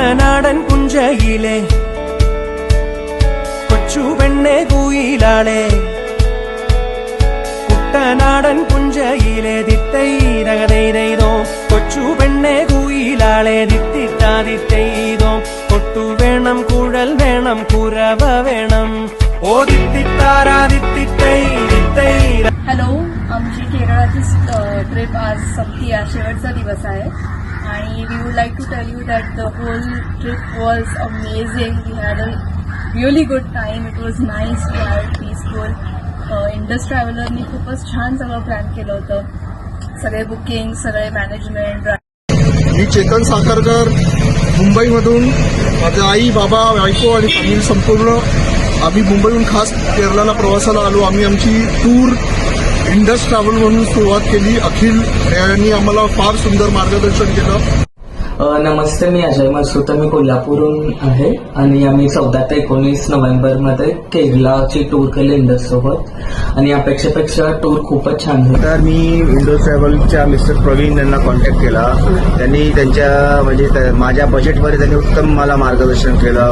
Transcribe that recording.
കുട്ടനാടൻ പുഞ്ചയിലെ കൊച്ചു പെണ്ണെ കുയിലാളെ കുട്ടനാടൻ പുഞ്ചയിലെ ദിത്തൈതകതൈതോ കൊച്ചു പെണ്ണെ കുയിലാളെ ദിത്തിത്താതിത്തൈതോ കൊട്ടു വേണം കുഴൽ വേണം കുരവ വേണം ओ दित्तितारा दित्तितै दित्तै. हॅलो, आमची केरळाची ट्रिप आज संपली आहे, शेवटचा दिवस आहे आणि we would like to tell you that the whole trip was amazing. We had a really good time. It was nice, we had peaceful. Indus ट्रॅव्हलरनी खूपच छान सगळं प्लॅन केलं होतं. सगळे बुकिंग, सगळे मॅनेजमेंट. मी चेतन साखरकर, मुंबईमधून. माझे आई, बाबा, बायको आणि फॅमिली संपूर्ण आम्ही मुंबईहून खास केरळला प्रवासाला आलो. आम्ही आमची टूर इंडस ट्रॅव्हल म्हणून सुरुवात केली. अखिल यांनी आम्हाला फार सुंदर मार्गदर्शन केलं. नमस्ते, मी अजय मसूद. मी कोल्हापूरहून आहे आणि आम्ही 14 ते 19 नोव्हेंबरमध्ये केरळची टूर केली इंडस सोबत आणि अपेक्षेपेक्षा टूर खूपच छान होती. तर मी इंडस ट्रॅव्हलच्या मिस्टर प्रवीण यांना कॉन्टॅक्ट केला. त्यांनी त्यांच्या म्हणजे माझ्या बजेटमध्ये त्यांनी उत्तम मला मार्गदर्शन केलं.